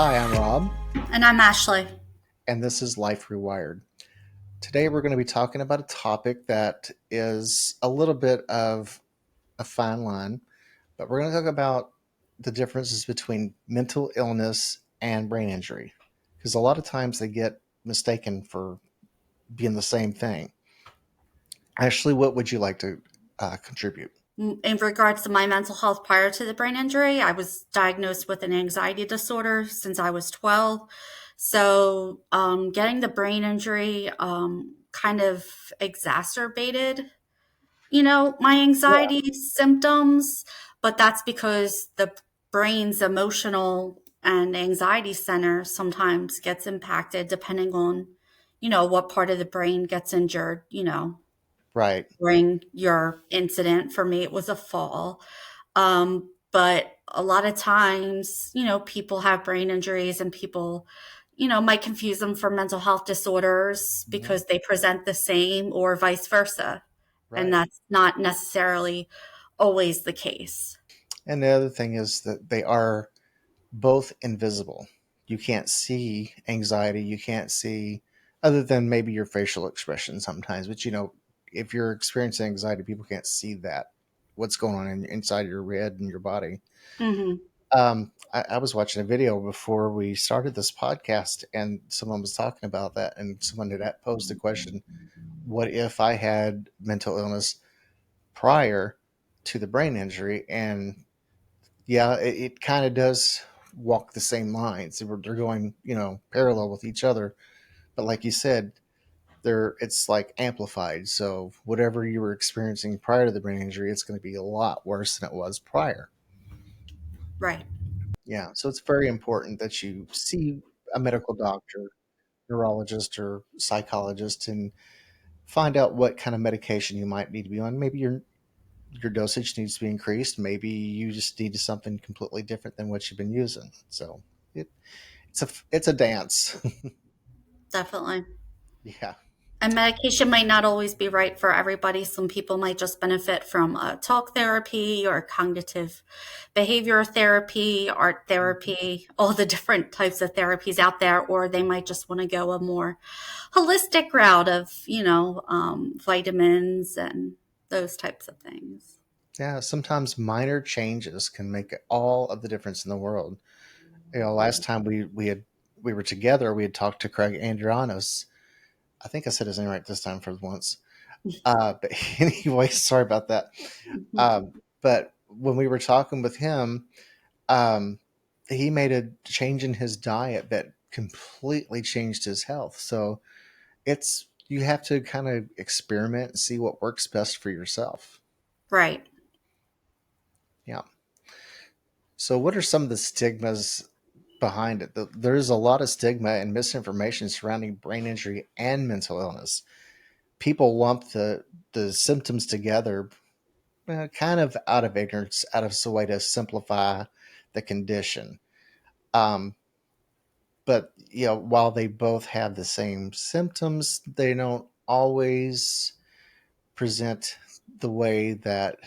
Hi, I'm Rob, And I'm Ashley. and this is Life Rewired. Today, we're going to be talking about a topic that is a little bit of a fine line, but we're going to talk about the differences between mental illness and brain injury, because a lot of times they get mistaken for being the same thing. Ashley, what would you like to contribute? In regards to my mental health prior to the brain injury, I was diagnosed with an anxiety disorder since I was 12. So, getting the brain injury kind of exacerbated, my Yeah. anxiety symptoms. But that's because the brain's emotional and anxiety center sometimes gets impacted depending on, what part of the brain gets injured. Right. During your incident. For me, it was a fall. But a lot of times, people have brain injuries and people, might confuse them for mental health disorders Mhm. because they present the same or vice versa. And Right. that's not necessarily always the case. And the other thing is that they are both invisible. You can't see anxiety. You can't see, other than maybe your facial expression sometimes. But if you're experiencing anxiety, people can't see that what's going on inside your head and your body. Hmm. I was watching a video before we started this podcast, and someone was talking about that, and someone had posed the question: "What if I had mental illness prior to the brain injury?" And yeah, it kind of does walk the same lines. They're going, parallel with each other. But like you said, it's like amplified. So whatever you were experiencing prior to the brain injury, it's going to be a lot worse than it was prior. Right. Yeah. So it's very important that you see a medical doctor, neurologist, or psychologist and find out what kind of medication you might need to be on. Maybe your dosage needs to be increased. Maybe you just need something completely different than what you've been using. So it, it's a dance. Definitely. Yeah. And medication might not always be right for everybody. Some people might just benefit from talk therapy or cognitive behavior therapy, art Mhm. therapy, all the different types of therapies out there, or they might just want to go a more holistic route of, vitamins and those types of things. Yeah. Sometimes minor changes can make all of the difference in the world. Last time we were together, we had talked to Craig Andrianos. I think I said his name right this time for once. But anyway, sorry about that. Um, but when we were talking with him, um, he made a change in his diet that completely changed his health. So you have to kind of experiment and see what works best for yourself. Right. Yeah. So what are some of the stigmas behind it? There's a lot of stigma and misinformation surrounding brain injury and mental illness. People lump the symptoms together, kind of out of ignorance, out of a way to simplify the condition. Um, but while they both have the same symptoms, they don't always present the way that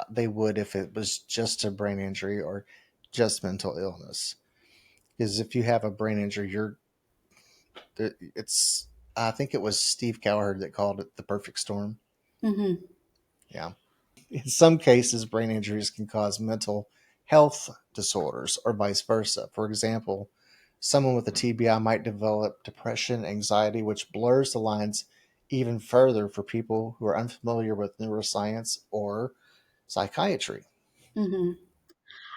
they would if it was just a brain injury or just mental illness. Because if you have a brain injury, it's I think it was Steve Cowherd that called it the perfect storm. Hmm. Yeah. In some cases, brain injuries can cause mental health disorders or vice versa. For example, someone with a TBI might develop depression, anxiety, which blurs the lines even further for people who are unfamiliar with neuroscience or psychiatry. Hmm.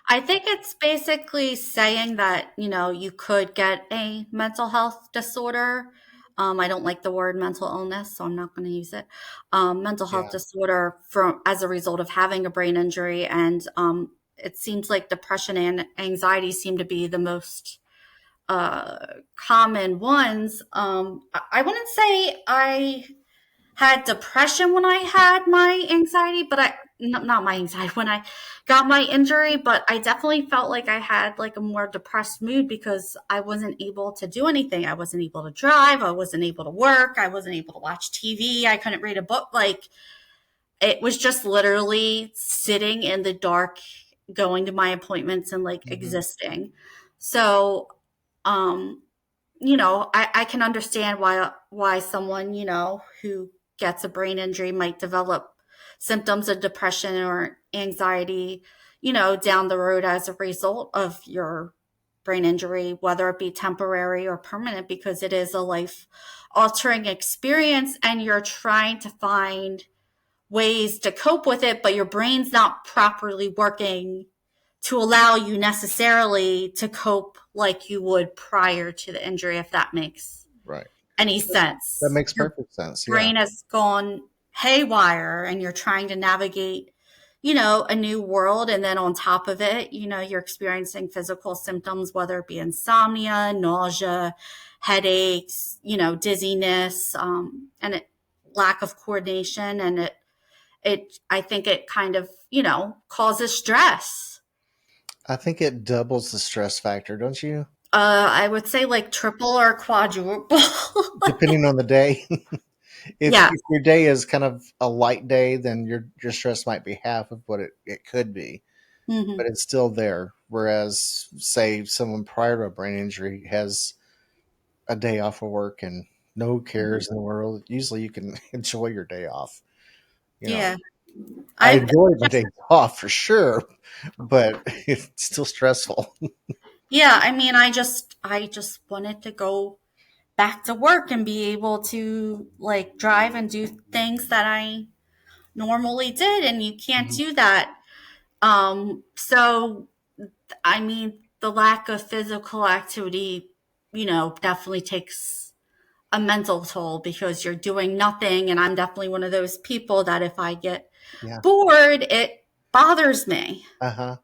I think it's basically saying that, you could get a mental health disorder. I don't like the word mental illness, so I'm not going to use it. Mental health Yeah. disorder from as a result of having a brain injury, and it seems like depression and anxiety seem to be the most uh, common ones. I wouldn't say I had depression when I had my anxiety, but not my anxiety when I got my injury, but I definitely felt like I had like a more depressed mood because I wasn't able to do anything. I wasn't able to drive. I wasn't able to work. I wasn't able to watch TV. I couldn't read a book. Like it was just literally sitting in the dark, going to my appointments and like Hmm. existing. So, um, I can understand why someone, who gets a brain injury might develop symptoms of depression or anxiety, down the road as a result of your brain injury, whether it be temporary or permanent, because it is a life altering experience and you're trying to find ways to cope with it, but your brain's not properly working to allow you necessarily to cope like you would prior to the injury, if that makes Right. any That sense. makes Your perfect sense. Yeah. brain has gone haywire and you're trying to navigate, a new world. And then on top of it, you're experiencing physical symptoms, whether it be insomnia, nausea, headaches, dizziness, and lack of coordination. And I think it kind of, causes stress. I think it doubles the stress factor, don't you? I would say like triple or quadruple. Depending on the day. Yeah. If your day is kind of a light day, then your stress might be half of what it could be, but Hmm. it's still there. Whereas, say, someone prior to a brain injury has a day off of work and no cares in the world, usually you can enjoy your day off. You know, Yeah. I I enjoy my days off for sure, but it's still stressful. Yeah, I mean, I just wanted to go back to work and be able to like drive and do things that I normally did, and you can't Mhm. do that. So I mean, the lack of physical activity, definitely takes a mental toll because you're doing nothing, and I'm definitely one of those people that if I get Yeah. bored, it bothers me. Uh huh.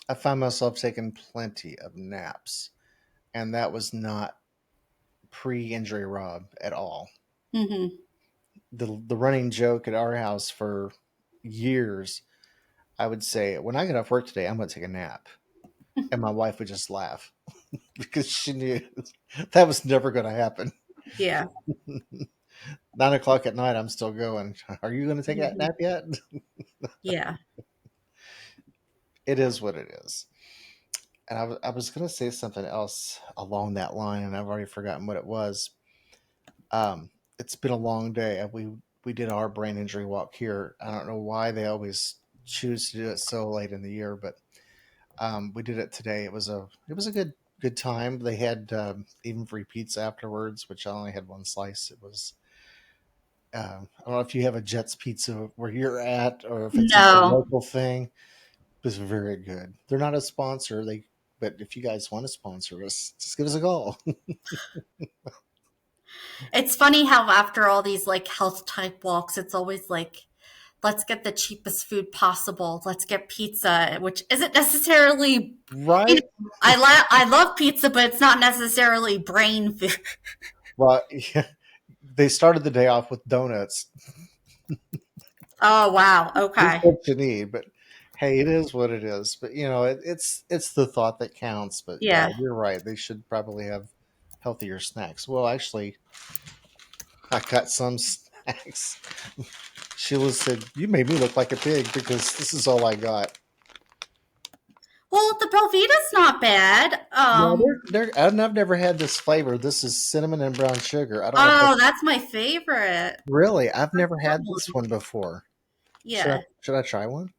I find myself taking plenty of naps, and that was not pre-injury Rob at all. Hmm. The running joke at our house for years, I would say, when I get off work today, I'm going to take a nap, and my wife would just laugh because she knew that was never going to happen. Yeah. 9 o'clock at night, I'm still going. Are you going to take that Hmm. nap yet? Yeah. It is what it is. And I was going to say something else along that line, and I've already forgotten what it was. It's been a long day. We did our brain injury walk here. I don't know why they always choose to do it so late in the year, but we did it today. It was a good time. They had even free pizza afterwards, which I only had one slice. It was I don't know if you have a Jets Pizza where you're at, or if it's a No, local thing. It was very good. They're not a sponsor. But if you guys want to sponsor us, just give us a call. it's funny how after all these like health type walks, it's always like, let's get the cheapest food possible. Let's get pizza, which isn't necessarily, Right? I love pizza, but it's not necessarily brain food. Well, yeah, they started the day off with donuts. Oh wow. Just Okay. what you need, but hey, it is what it is. But it's the thought that counts. But yeah, Yeah. you're right. They should probably have healthier snacks. Well, actually, I got some snacks. Sheila said, "You made me look like a pig because this is all I got." Well, the Belvita's not bad. Yeah, I've never had this flavor. This is cinnamon and brown sugar. I don't know if Oh, that's that's my favorite. really. I've That's never a good had this one. one before. Yeah. Should I try one?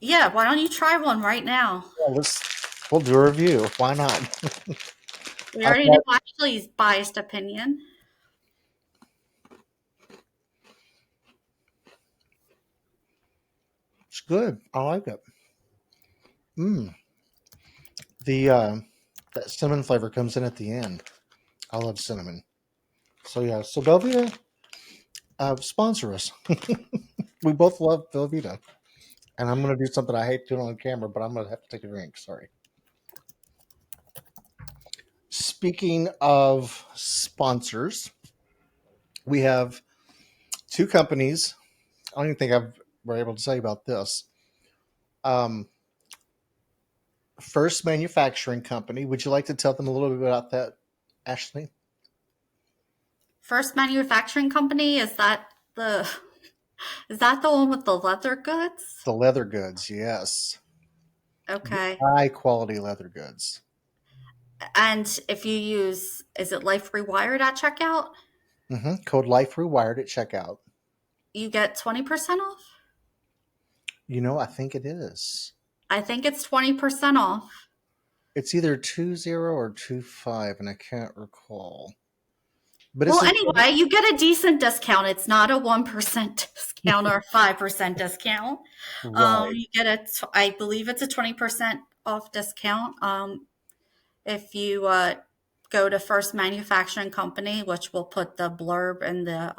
Yeah. Why don't you try one right now? Yeah, we'll do a review. Why not? We I've already know got Ashley's biased opinion. it's good. I like it. Mm, the that cinnamon flavor comes in at the end. I love cinnamon. So yeah, so Velveeta, sponsor us. We both love Velveeta, and I'm gonna do something I hate doing on camera, but I'm gonna have to take a drink. Sorry. Speaking of sponsors, we have two companies. I don't even think I've were able to tell you about this. Um, First Manufacturing Company. Would you like to tell them a little bit about that, Ashley? First manufacturing company, the is that the one with the leather goods? The leather goods, yes. Okay. High quality leather goods. And if you use, is it Life Rewired at checkout? Code Life Rewired at checkout. You get 20% off? I think it is. I think it's 20% off. It's either 20 or 25, and I can't recall. But Well, it's anyway, you get a decent discount. It's not a 1% discount or a 5% discount. right. You get I believe it's a 20% off discount. If you go to First Manufacturing Company, which will put the blurb in the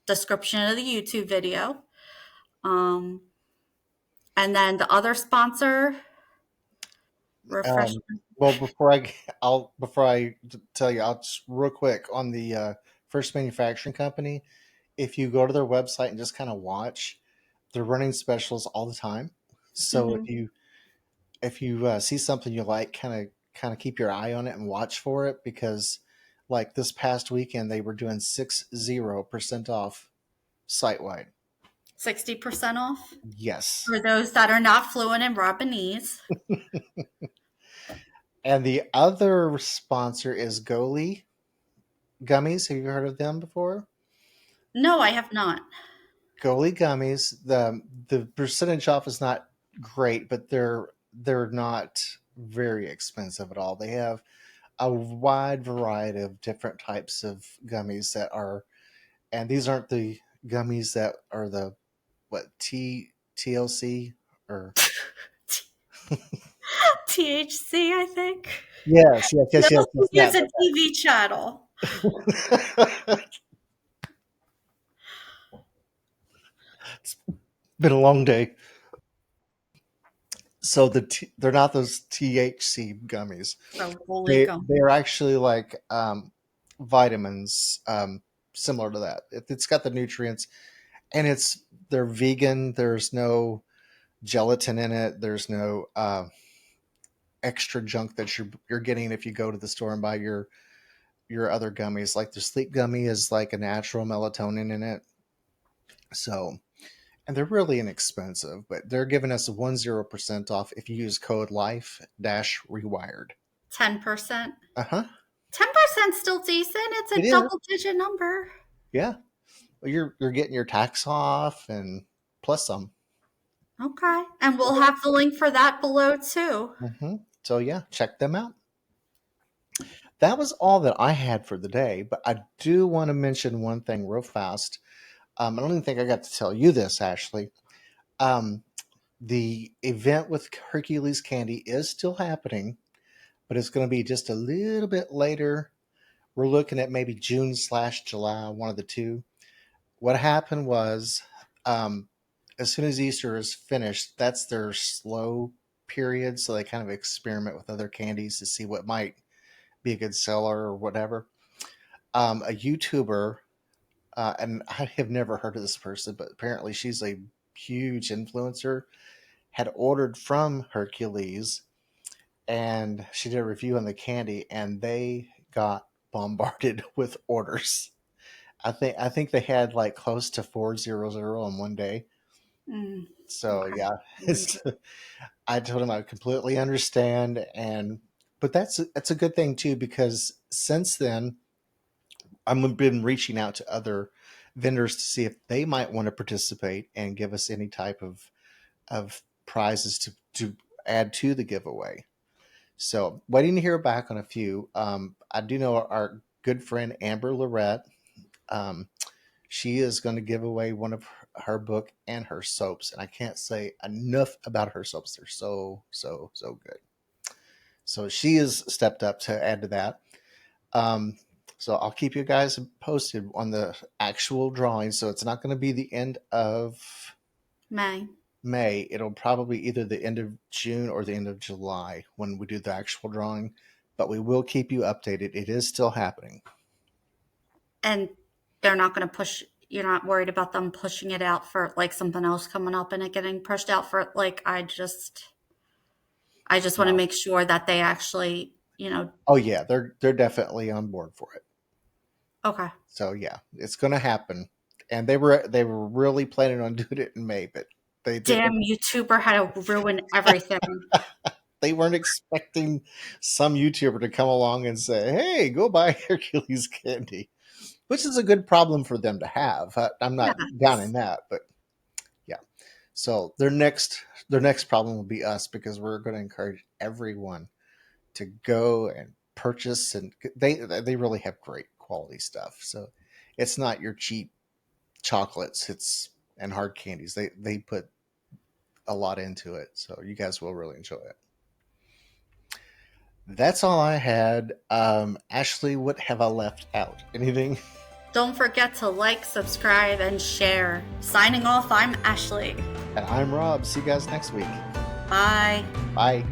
description of the YouTube video. Um, and then the other sponsor, refresh. Um, well, before I tell you, I'll just real quick on the First Manufacturing Company. If you go to their website and just kind of watch, they're running specials all the time. So Mhm. if you see something you like, kind of keep your eye on it and watch for it because, like this past weekend, they were doing 60% off site wide. 60% off Yes, for those that are not fluent in Robinese. and the other sponsor is Goli Gummies. Have you heard of them before? No, I have not. Goli Gummies. The percentage off is not great, but they're not very expensive at all. They have a wide variety of different types of gummies that are, and these aren't the gummies that are the what TLC or THC, I think. yes, yes, yes, yes, yes, TLC is that. a TV channel. It's been a long day. So they're not those THC gummies. So holy They gum. they're actually like vitamins, similar to that. It's got the nutrients, and they're vegan. There's no gelatin in it. There's no extra junk that you're getting if you go to the store and buy your other gummies. Like the sleep gummy is like a natural melatonin in it. So, and they're really inexpensive, but they're giving us 10% off if you use code Life Dash Rewired. 10%. Uh huh. 10% still decent. It's It a is. double digit number. Yeah. Well, you're getting your tax off and plus some. Okay. And we'll have the link for that below too. So yeah, check them out. That was all that I had for the day, but I do want to mention one thing real fast. I don't even think I got to tell you this, Ashley. Um, the event with Hercules Candy is still happening, but it's going to be just a little bit later. We're looking at maybe June/July, one of the two. What happened was, um, as soon as Easter is finished, that's their slow period. So they kind of experiment with other candies to see what might be a good seller or whatever. A YouTuber, and I have never heard of this person, but apparently she's a huge influencer, had ordered from Hercules and she did a review on the candy and they got bombarded with orders. I think they had like close to 400 on one day. Mm, So okay. yeah, it's, I told him I completely understand, and but that's a good thing too because since then I've been reaching out to other vendors to see if they might want to participate and give us any type of prizes to add to the giveaway. So waiting to hear back on a few. I do know our good friend Amber Lorette. Um, she is going to give away one of her book and her soaps, and I can't say enough about her soaps. They're so good. So she has stepped up to add to that. Um, so I'll keep you guys posted on the actual drawing. So it's not going to be the end of May. May. It'll probably either the end of June or the end of July when we do the actual drawing. But we will keep you updated. It is still happening. And they're not going to push, you're not worried about them pushing it out for like something else coming up and it getting pushed out for like, I just want to No. make sure that they actually, Oh yeah, they're definitely on board for it. okay. So yeah, it's going to happen. And they were really planning on doing it in May, but They Damn didn't. YouTuber had to ruin everything. They weren't expecting some YouTuber to come along and say, "Hey, go buy Hercules candy," which is a good problem for them to have. I'm not down in Yes. that, but yeah. So their next problem will be us because we're going to encourage everyone to go and purchase, and they really have great quality stuff. So it's not your cheap chocolates, it's and hard candies. They put a lot into it, so you guys will really enjoy it. That's all I had. Ashley, what have I left out? Anything? Don't forget to like, subscribe, and share. Signing off, I'm Ashley. And I'm Rob. See you guys next week. Bye. Bye.